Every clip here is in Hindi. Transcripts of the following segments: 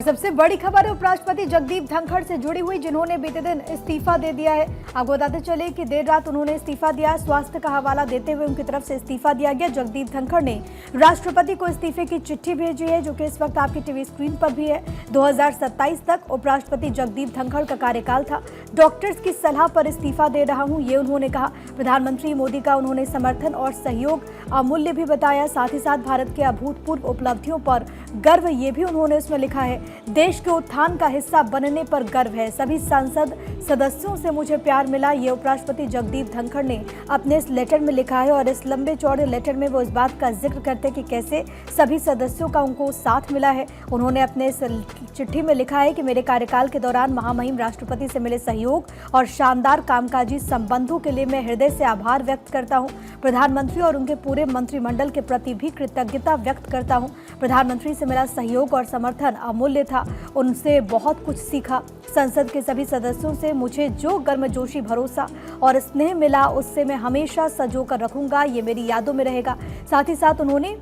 सबसे बड़ी खबर है उपराष्ट्रपति जगदीप धनखड़ से जुड़ी हुई, जिन्होंने बीते दिन इस्तीफा दे दिया है। आपको बताते चले कि देर रात उन्होंने इस्तीफा दिया। स्वास्थ्य का हवाला देते हुए उनकी तरफ से इस्तीफा दिया गया। जगदीप धनखड़ ने राष्ट्रपति को इस्तीफे की चिट्ठी भेजी है, जो कि इस वक्त आपकी टीवी स्क्रीन पर भी है। 2027 तक उपराष्ट्रपति जगदीप धनखड़ का कार्यकाल था। डॉक्टर्स की सलाह पर इस्तीफा दे रहा हूं, ये उन्होंने कहा। प्रधानमंत्री मोदी का उन्होंने समर्थन और सहयोग अमूल्य भी बताया। साथ ही साथ भारत के अभूतपूर्व उपलब्धियों पर गर्व, ये भी उन्होंने उसमें लिखा है। देश के उत्थान का हिस्सा बनने पर गर्व है। सभी संसद सदस्यों से मुझे प्यार मिला, ये उपराष्ट्रपति जगदीप धनखड़ ने अपने इस लेटर में लिखा है। और इस लंबे चौड़े लेटर में वो इस बात का जिक्र करते हैं कि कैसे सभी सदस्यों का उनको साथ मिला है। उन्होंने अपने इस चिट्ठी में लिखा है कि मेरे कार्यकाल के दौरान महामहिम राष्ट्रपति से मिले सहयोग और शानदार कामकाजी संबंधों के लिए मैं हृदय से आभार व्यक्त करता हूं। प्रधानमंत्री और उनके पूरे मंत्रिमंडल के प्रति भी कृतज्ञता व्यक्त करता हूं। प्रधानमंत्री से मेरा सहयोग और समर्थन अमूल्य था, उनसे बहुत कुछ सीखा। संसद के सभी सदस्यों से मुझे जो गर्मजोशी, भरोसा और स्नेह मिला, उससे मैं हमेशा संजोकर रखूंगा, ये मेरी यादों में रहेगा। साथ ही साथ उन्होंने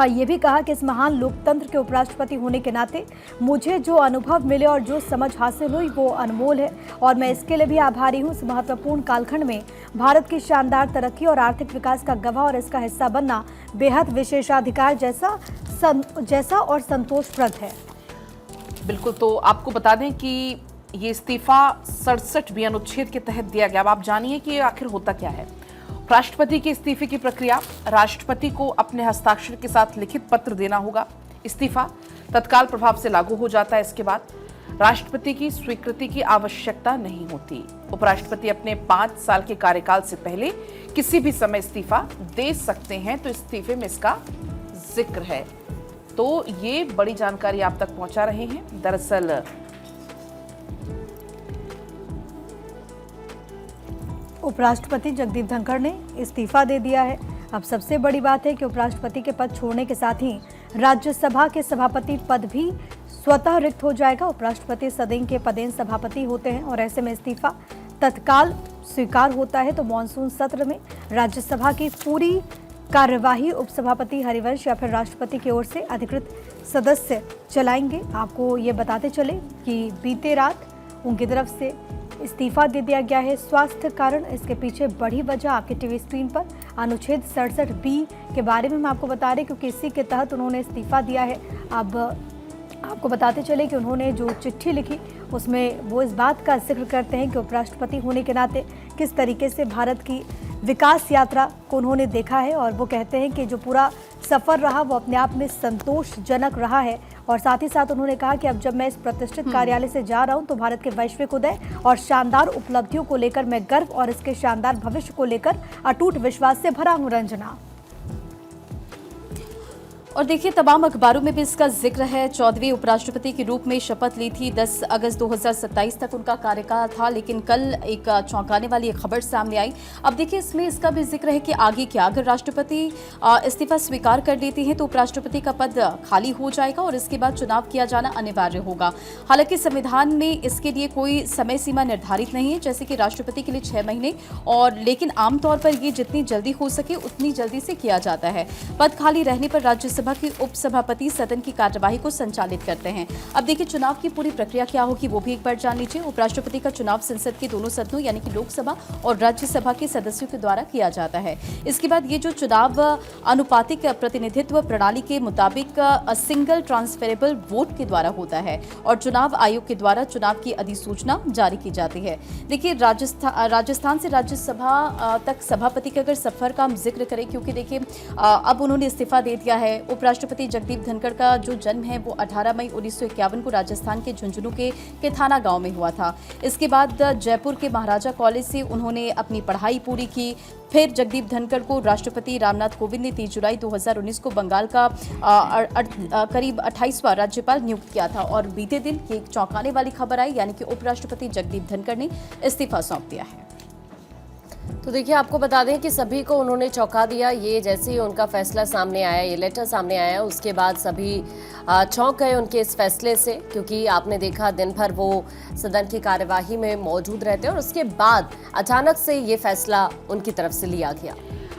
ये भी कहा कि इस महान लोकतंत्र के उपराष्ट्रपति होने के नाते मुझे जो अनुभव मिले और जो समझ हासिल हुई वो अनमोल है, और मैं इसके लिए भी आभारी हूँ। इस महत्वपूर्ण कालखंड में भारत की शानदार तरक्की और आर्थिक विकास का गवाह और इसका हिस्सा बनना बेहद विशेषाधिकार जैसा और संतोषप्रद है। बिल्कुल, तो आपको बता दें कि ये इस्तीफा 67 अनुच्छेद के तहत दिया गया। अब आप जानिए कि आखिर होता क्या है। राष्ट्रपति के इस्तीफे की प्रक्रिया, राष्ट्रपति को अपने हस्ताक्षर के साथ लिखित पत्र देना होगा। इस्तीफा तत्काल प्रभाव से लागू हो जाता है। इसके बाद राष्ट्रपति की स्वीकृति की आवश्यकता नहीं होती। उपराष्ट्रपति अपने 5 साल के कार्यकाल से पहले किसी भी समय इस्तीफा दे सकते हैं, तो इस्तीफे में इसका जिक्र है। तो ये बड़ी जानकारी आप तक पहुंचा रहे हैं। दरअसल उपराष्ट्रपति जगदीप धनखड़ ने इस्तीफा दे दिया है। अब सबसे बड़ी बात है कि उपराष्ट्रपति के पद छोड़ने के साथ ही राज्यसभा के सभापति पद भी स्वतः रिक्त हो जाएगा। उपराष्ट्रपति सदन के पदेन सभापति होते हैं और ऐसे में इस्तीफा तत्काल स्वीकार होता है। तो मॉनसून सत्र में राज्यसभा की पूरी कार्यवाही उपसभापति हरिवंश या फिर राष्ट्रपति की ओर से अधिकृत सदस्य चलाएंगे। आपको ये बताते चले कि बीते रात उनकी तरफ से इस्तीफा दे दिया गया है। स्वास्थ्य कारण, इसके पीछे बड़ी वजह आपके टीवी स्क्रीन पर अनुच्छेद 67B के बारे में मैं आपको बता रही, क्योंकि इसी के तहत उन्होंने इस्तीफा दिया है। अब आपको बताते चले कि उन्होंने जो चिट्ठी लिखी उसमें वो इस बात का जिक्र करते हैं कि उपराष्ट्रपति होने के नाते किस तरीके से भारत की विकास यात्रा को उन्होंने देखा है। और वो कहते हैं कि जो पूरा सफ़र रहा वो अपने आप में संतोषजनक रहा है। और साथ ही साथ उन्होंने कहा कि अब जब मैं इस प्रतिष्ठित कार्यालय से जा रहा हूं तो भारत के वैश्विक उदय और शानदार उपलब्धियों को लेकर मैं गर्व और इसके शानदार भविष्य को लेकर अटूट विश्वास से भरा हूं। रंजना, और देखिए तमाम अखबारों में भी इसका जिक्र है। 14वें उपराष्ट्रपति के रूप में शपथ ली थी। 10 अगस्त 2027 तक उनका कार्यकाल था, लेकिन कल एक चौंकाने वाली खबर सामने आई। अब देखिए इसमें इसका भी जिक्र है कि आगे क्या, अगर राष्ट्रपति इस्तीफा स्वीकार कर लेती हैं तो उपराष्ट्रपति का पद खाली हो जाएगा और इसके बाद चुनाव किया जाना अनिवार्य होगा। हालांकि संविधान में इसके लिए कोई समय सीमा निर्धारित नहीं है, जैसे कि राष्ट्रपति के लिए 6 महीने, और लेकिन आमतौर पर ये जितनी जल्दी हो सके उतनी जल्दी से किया जाता है। पद खाली रहने पर राज्यसभा की उपसभापति सदन की कार्यवाही को संचालित करते हैं। अब देखिए चुनाव की पूरी प्रक्रिया क्या होगी वो भी एक बार जान लीजिए। उपराष्ट्रपति का चुनाव संसद के दोनों सदनों यानी कि लोकसभा और राज्यसभा के सदस्यों के द्वारा किया जाता है। इसके बाद ये जो चुनाव अनुपातिक प्रतिनिधित्व प्रणाली के मुताबिक सिंगल ट्रांसफरेबल वोट के द्वारा होता है और चुनाव आयोग के द्वारा चुनाव की अधिसूचना जारी की जाती है। देखिए राजस्थान से राज्यसभा तक सभापति का अगर सफर का हम जिक्र करें, क्योंकि देखिए अब उन्होंने इस्तीफा दे दिया है। उपराष्ट्रपति जगदीप धनखड़ का जो जन्म है वो 18 मई 1951 को राजस्थान के झुंझुनू के केथाना गांव में हुआ था। इसके बाद जयपुर के महाराजा कॉलेज से उन्होंने अपनी पढ़ाई पूरी की। फिर जगदीप धनखड़ को राष्ट्रपति रामनाथ कोविंद ने 30 जुलाई 2019 को बंगाल का करीब 28वां राज्यपाल नियुक्त किया था और बीते दिन एक चौंकाने वाली खबर आई, यानी कि उपराष्ट्रपति जगदीप धनखड़ ने इस्तीफा सौंप दिया है। तो देखिए आपको बता दें कि सभी को उन्होंने चौंका दिया। ये जैसे ही उनका फैसला सामने आया, ये लेटर सामने आया, उसके बाद सभी चौंक गए उनके इस फैसले से, क्योंकि आपने देखा दिन भर वो सदन की कार्यवाही में मौजूद रहते और उसके बाद अचानक से ये फैसला उनकी तरफ से लिया गया।